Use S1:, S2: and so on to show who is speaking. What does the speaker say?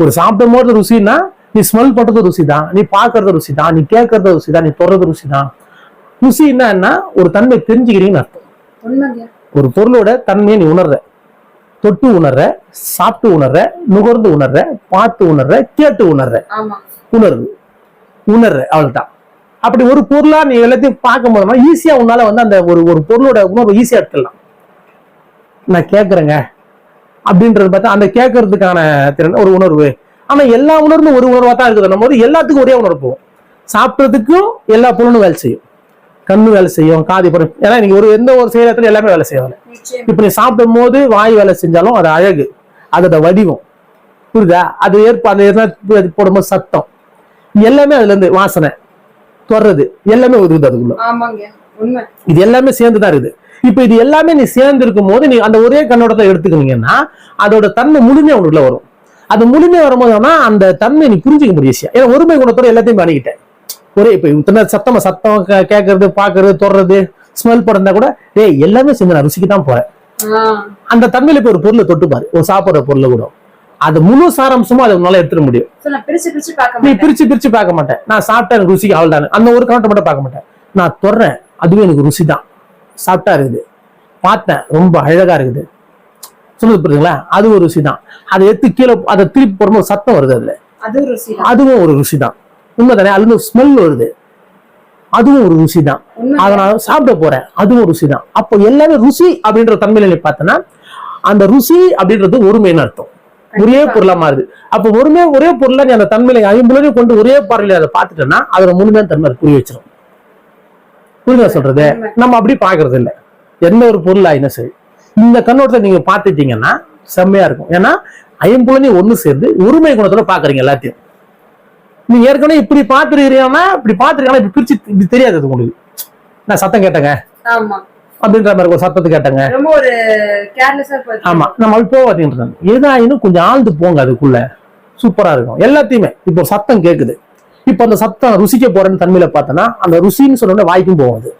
S1: ஒரு சாப்பிடும் போது ருசின்னா நீ ஸ்மெல் பண்றது ருசி தான், நீ பாக்குறது ருசி தான், நீ கேட்கறது ருசி தான், நீ தொடறது ருசி தான். ருசின்னா என்ன, ஒரு தன்மை தெரிஞ்சுக்கிறீங்கன்னு அர்த்தம். ஒரு பொருளோட தன்மையை நீ உணர்ற, தொட்டு உணர்ற, சாப்பிட்டு உணர்ற, நுகர்ந்து உணர்ற, பார்த்து உணர்ற, கேட்டு உணர்ற, உணர்ற அவ்வளவுதான். அப்படி ஒரு பொருளா நீ எல்லாத்தையும் பார்க்கும் போதுனா ஈஸியா உன்னால வந்து அந்த ஒரு பொருளோட உணர்வு ஈஸியா எடுத்துடலாம். நான் கேட்கறேங்க அப்படின்றது பார்த்தா அந்த கேட்கறதுக்கான திறன் ஒரு உணர்வு. ஆனா எல்லா உணர்வும் ஒரு உணர்வா தான் இருக்குது. நம்ம வந்து எல்லாத்துக்கும் ஒரே உணர்வு போகும். சாப்பிட்றதுக்கும் எல்லா பொருளும் வேலை செய்யும், கண்ணு வேலை செய்யும், காது பொருள், ஏன்னா நீங்க எந்த ஒரு செயலத்துல எல்லாமே வேலை செய்வாங்க. இப்ப நீ சாப்பிடும் போது வாய் வேலை செஞ்சாலும் அது அழகு, அதோட வடிவம் புரியுதா, அது அது போடும்போது சத்தம் எல்லாமே அதுல இருந்து வாசனை தொடர்றது எல்லாமே இருக்குது அதுக்குள்ள. இது எல்லாமே சேர்ந்துதான் இருக்குது. இப்ப இது எல்லாமே நீ சேர்ந்து இருக்கும் போது நீ அந்த ஒரே கண்ணோட்டத்தை எடுத்துக்கினீங்கன்னா அதோட தன்மை முழுமையா உங்களுக்குள்ள வரும். அது முழுமையா வரும்போதுனா அந்த தன்மை நீ புரிஞ்சுக்க முடியும். ஏன்னா ஒருமை குணத்தோட எல்லாத்தையும் பண்ணிக்கிட்டேன். ஒரே இப்ப இத்தனை சத்தம் கேட்கறது, பாக்குறது, தொடர்றது, ஸ்மெல் படுறதா கூட எல்லாமே செஞ்சு நான் ருசிக்கு தான் போறேன். அந்த தன்மையில இப்ப ஒரு பொருளை தொட்டுப்பாரு, ஒரு சாப்பிடுற பொருளை கூட அது முழு சாராம்சமும் அதை உன்னால எடுத்துட முடியும். நீ பிரிச்சு பார்க்க மாட்டேன். நான் சாப்பிட்டா எனக்கு ருசிக்கு அவள்தானே அந்த ஒரு கணத்தை மட்டும் பார்க்க மாட்டேன். நான் தொடறேன், அதுவே எனக்கு ருசி தான், சாப்பிட்டா இருக்குது, பார்த்தேன் ரொம்ப அழகா இருக்குது, சொல்லுது புரியுதுங்களா, அது ஒரு ருசி தான். அதை எடுத்து கீழே அதை திருப்பி போடும்போது சத்தம் வருது, அதுல அதுவும் ஒரு ருசி தான். உண்மைதானே, அதுல ஸ்மெல் வருது, அதுவும் ஒரு ருசி தான். அதை நான் சாப்பிட போறேன், அதுவும் ருசி தான். அப்போ எல்லாமே ருசி அப்படின்ற தன்மையில பார்த்தோன்னா அந்த ருசி அப்படின்றது ஒருமைன்னு அர்த்தம். ஒரே பொருளா மாறுது. அப்ப ஒரே பொருளா நீ அந்த தன்மையில ஐம்புலனையும் கொண்டு ஒரே பார்வையில அதை பார்த்துட்டேன்னா அதோட முழுமையான தன்மை புரிய வச்சிடும். புரியுதா சொல்றது? நம்ம அப்படி பாக்குறது இல்லை. எந்த ஒரு பொருள் ஆயினும் சரி இந்த கண்ணோட்டத்தை நீங்க பாத்துட்டீங்கன்னா செம்மையா இருக்கும். ஏன்னா ஐம்புலனையும் ஒண்ணு சேர்ந்து ஒருமை குணத்தோட பாக்குறீங்க எல்லாத்தையும். நீங்க ஏற்கனவே இப்படி பாத்துருக்கீங்கன்னா இப்படி பிரிச்சு இப்படி தெரியாது உங்களுக்கு. நான் சத்தம் கேட்டேங்க அப்படின்ற மாதிரி ஒரு சத்தத்தை கேட்டேங்க, ஆமா நம்ம அப்படி போவாதீங்க. ஏதாயினும் கொஞ்சம் ஆழ்ந்து போங்க, அதுக்குள்ள சூப்பரா இருக்கும் எல்லாத்தையுமே. இப்போ சத்தம் கேக்குது, இப்ப அந்த சத்தம் ருசிக்க போறேன்னு தன்மையில பார்த்தோன்னா அந்த ருசின்னு சொன்ன வாய்க்கும் போகாது.